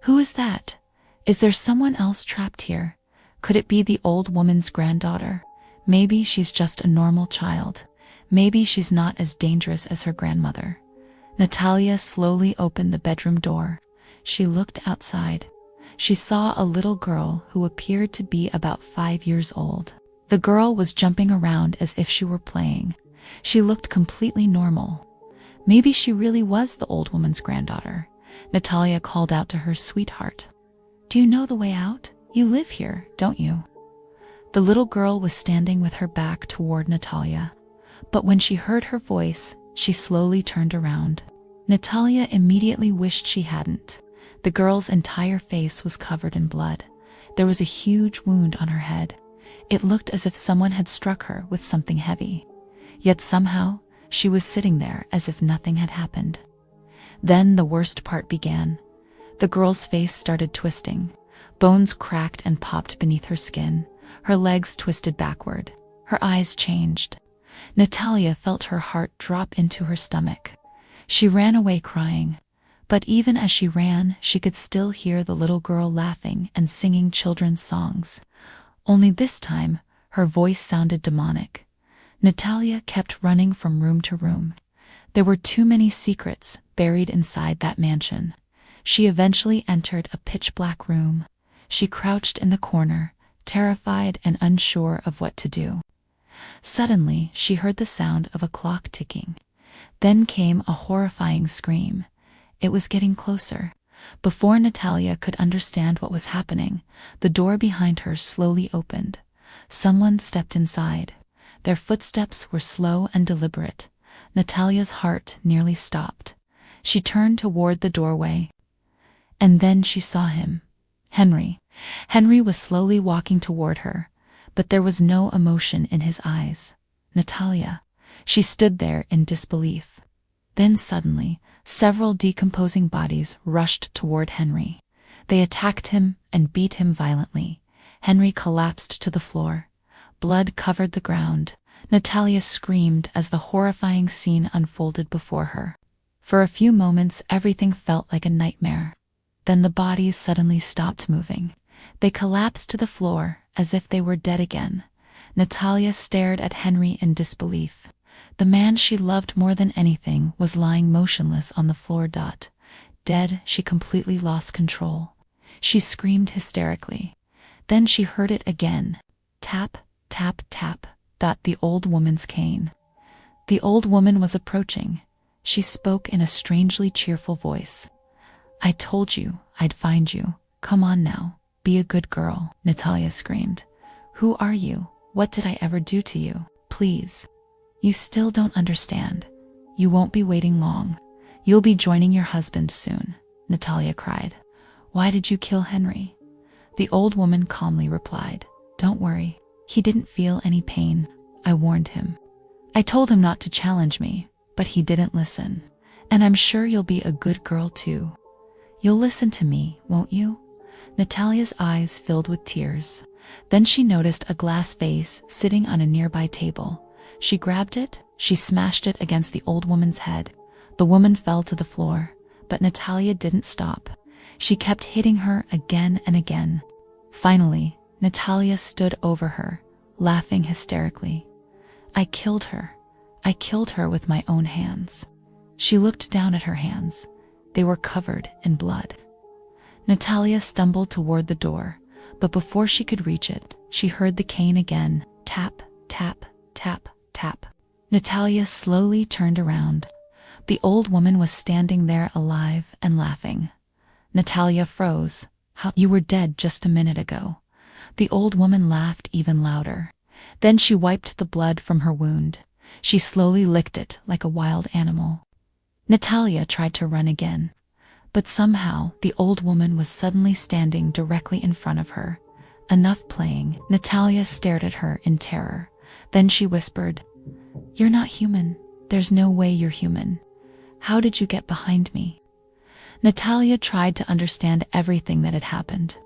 Who is that? Is there someone else trapped here? Could it be the old woman's granddaughter? Maybe she's just a normal child. Maybe she's not as dangerous as her grandmother. Natalia slowly opened the bedroom door. She looked outside. She saw a little girl who appeared to be about 5 years old. The girl was jumping around as if she were playing. She looked completely normal. Maybe she really was the old woman's granddaughter. Natalia called out to her sweetheart. "Do you know the way out? You live here, don't you?" The little girl was standing with her back toward Natalia. But when she heard her voice, she slowly turned around. Natalia immediately wished she hadn't. The girl's entire face was covered in blood. There was a huge wound on her head. It looked as if someone had struck her with something heavy. Yet somehow, she was sitting there as if nothing had happened. Then the worst part began. The girl's face started twisting. Bones cracked and popped beneath her skin. Her legs twisted backward. Her eyes changed. Natalia felt her heart drop into her stomach. She ran away crying. But even as she ran, she could still hear the little girl laughing and singing children's songs. Only this time, her voice sounded demonic. Natalia kept running from room to room. There were too many secrets buried inside that mansion. She eventually entered a pitch-black room. She crouched in the corner, terrified and unsure of what to do. Suddenly, she heard the sound of a clock ticking. Then came a horrifying scream. It was getting closer. Before Natalia could understand what was happening, the door behind her slowly opened. Someone stepped inside. Their footsteps were slow and deliberate. Natalia's heart nearly stopped. She turned toward the doorway. And then she saw him. Henry. Henry was slowly walking toward her, but there was no emotion in his eyes. Natalia. She stood there in disbelief. Then suddenly, several decomposing bodies rushed toward Henry. They attacked him and beat him violently. Henry collapsed to the floor. Blood covered the ground. Natalia screamed as the horrifying scene unfolded before her. For a few moments, everything felt like a nightmare. Then the bodies suddenly stopped moving. They collapsed to the floor as if they were dead again. Natalia stared at Henry in disbelief. The man she loved more than anything was lying motionless on the floor. Dead, she completely lost control. She screamed hysterically. Then she heard it again. Tap, tap, tap. The old woman's cane. The old woman was approaching. She spoke in a strangely cheerful voice. "I told you I'd find you. Come on now. Be a good girl," Natalia screamed. "Who are you? What did I ever do to you? Please." "You still don't understand. You won't be waiting long. You'll be joining your husband soon," Natalia cried. "Why did you kill Henry?" The old woman calmly replied. "Don't worry. He didn't feel any pain. I warned him. I told him not to challenge me, but he didn't listen. And I'm sure you'll be a good girl too. You'll listen to me, won't you?" Natalia's eyes filled with tears. Then she noticed a glass vase sitting on a nearby table. She grabbed it. She smashed it against the old woman's head. The woman fell to the floor, but Natalia didn't stop. She kept hitting her again and again. Finally, Natalia stood over her, laughing hysterically. "I killed her. I killed her with my own hands." She looked down at her hands. They were covered in blood. Natalia stumbled toward the door, but before she could reach it, she heard the cane again. Tap, tap, tap, tap. Natalia slowly turned around. The old woman was standing there alive and laughing. Natalia froze. "How? You were dead just a minute ago." The old woman laughed even louder. Then she wiped the blood from her wound. She slowly licked it like a wild animal. Natalia tried to run again. But somehow, the old woman was suddenly standing directly in front of her. Enough playing. Natalia stared at her in terror. Then she whispered, "You're not human. There's no way you're human. How did you get behind me?" Natalia tried to understand everything that had happened.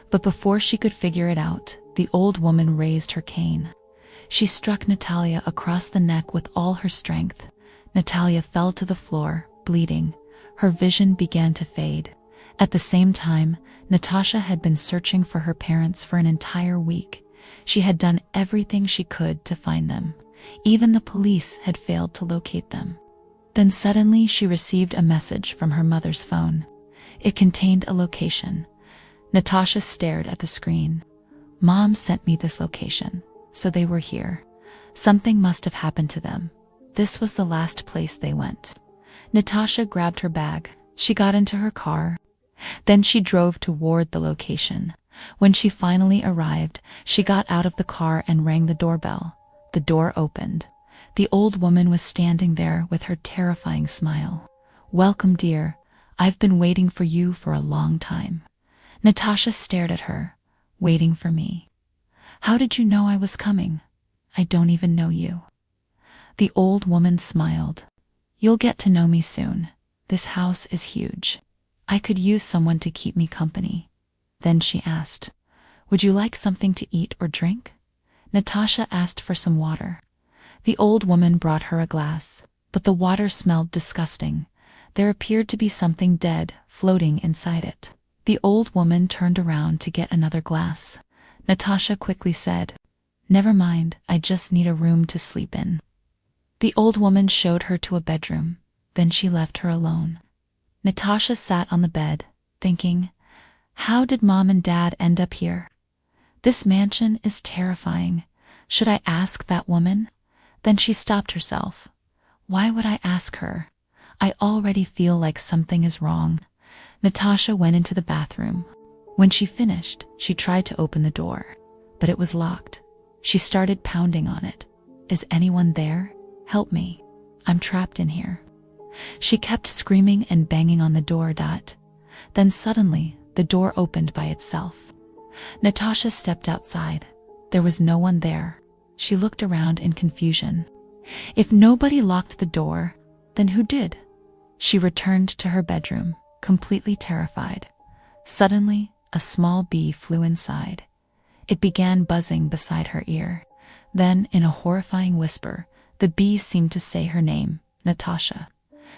But before she could figure it out, the old woman raised her cane. She struck Natalia across the neck with all her strength. Natalia fell to the floor, bleeding. Her vision began to fade. At the same time, Natasha had been searching for her parents for an entire week. She had done everything she could to find them. Even the police had failed to locate them. Then suddenly she received a message from her mother's phone. It contained a location. Natasha stared at the screen. Mom sent me this location, so they were here. Something must have happened to them. This was the last place they went. Natasha grabbed her bag. She got into her car. Then she drove toward the location. When she finally arrived, she got out of the car and rang the doorbell. The door opened. The old woman was standing there with her terrifying smile. "Welcome, dear. I've been waiting for you for a long time." Natasha stared at her. "Waiting for me? How did you know I was coming? I don't even know you." The old woman smiled. "You'll get to know me soon. This house is huge. I could use someone to keep me company." Then she asked, "Would you like something to eat or drink?" Natasha asked for some water. The old woman brought her a glass, but the water smelled disgusting. There appeared to be something dead floating inside it. The old woman turned around to get another glass. Natasha quickly said, "Never mind, I just need a room to sleep in." The old woman showed her to a bedroom. Then she left her alone. Natasha sat on the bed, thinking, how did Mom and Dad end up here? This mansion is terrifying. Should I ask that woman? Then she stopped herself. Why would I ask her? I already feel like something is wrong. Natasha went into the bathroom. When she finished, she tried to open the door, but it was locked. She started pounding on it. "Is anyone there? Help me. I'm trapped in here." She kept screaming and banging on the door. Then suddenly, the door opened by itself. Natasha stepped outside. There was no one there. She looked around in confusion. If nobody locked the door, then who did? She returned to her bedroom, completely terrified. Suddenly, a small bee flew inside. It began buzzing beside her ear. Then, in a horrifying whisper, the bee seemed to say her name, Natasha.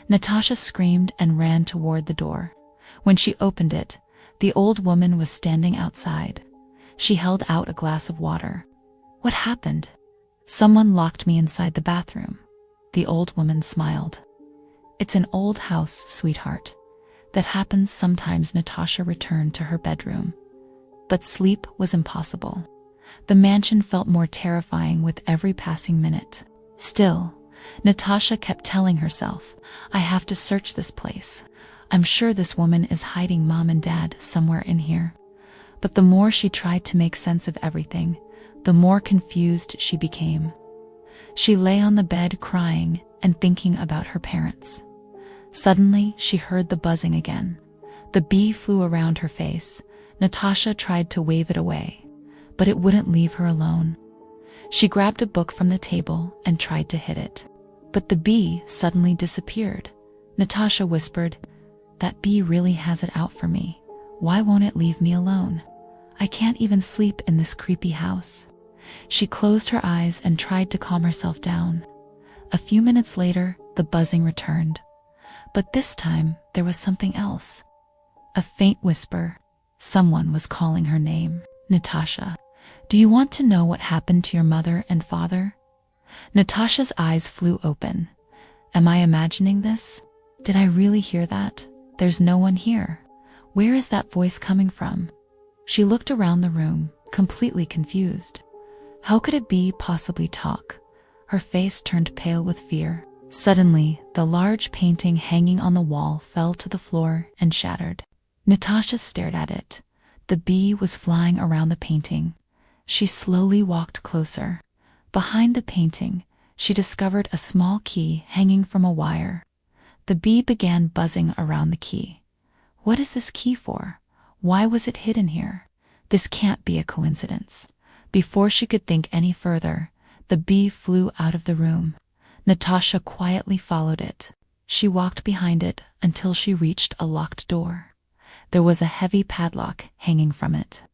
Natasha screamed and ran toward the door. When she opened it, the old woman was standing outside. She held out a glass of water. "What happened?" "Someone locked me inside the bathroom." The old woman smiled. "It's an old house, sweetheart. That happens sometimes." Natasha returned to her bedroom. But sleep was impossible. The mansion felt more terrifying with every passing minute. Still, Natasha kept telling herself, "I have to search this place. I'm sure this woman is hiding Mom and Dad somewhere in here." But the more she tried to make sense of everything, the more confused she became. She lay on the bed crying and thinking about her parents. Suddenly, she heard the buzzing again. The bee flew around her face. Natasha tried to wave it away, but it wouldn't leave her alone. She grabbed a book from the table and tried to hit it. But the bee suddenly disappeared. Natasha whispered, "That bee really has it out for me. Why won't it leave me alone? I can't even sleep in this creepy house." She closed her eyes and tried to calm herself down. A few minutes later, the buzzing returned. But this time, there was something else. A faint whisper. Someone was calling her name. "Natasha, do you want to know what happened to your mother and father?" Natasha's eyes flew open. Am I imagining this? Did I really hear that? There's no one here. Where is that voice coming from? She looked around the room, completely confused. How could it be possibly talk? Her face turned pale with fear. Suddenly, the large painting hanging on the wall fell to the floor and shattered. Natasha stared at it. The bee was flying around the painting. She slowly walked closer. Behind the painting, she discovered a small key hanging from a wire. The bee began buzzing around the key. What is this key for? Why was it hidden here? This can't be a coincidence. Before she could think any further, the bee flew out of the room. Natasha quietly followed it. She walked behind it until she reached a locked door. There was a heavy padlock hanging from it.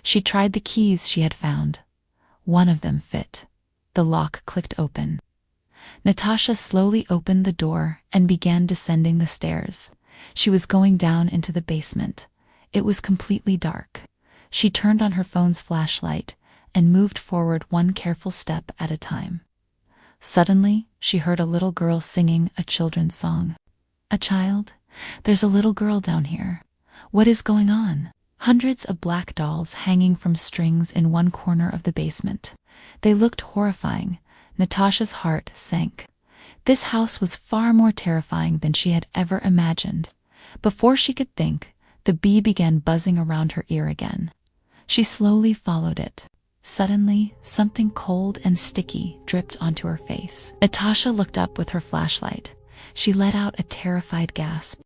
She tried the keys she had found. One of them fit. The lock clicked open. Natasha slowly opened the door and began descending the stairs. She was going down into the basement. It was completely dark. She turned on her phone's flashlight and moved forward one careful step at a time. Suddenly, she heard a little girl singing a children's song. "A child? There's a little girl down here. What is going on?" Hundreds of black dolls hanging from strings in one corner of the basement. They looked horrifying. Natasha's heart sank. This house was far more terrifying than she had ever imagined. Before she could think, the bee began buzzing around her ear again. She slowly followed it. Suddenly, something cold and sticky dripped onto her face. Natasha looked up with her flashlight. She let out a terrified gasp.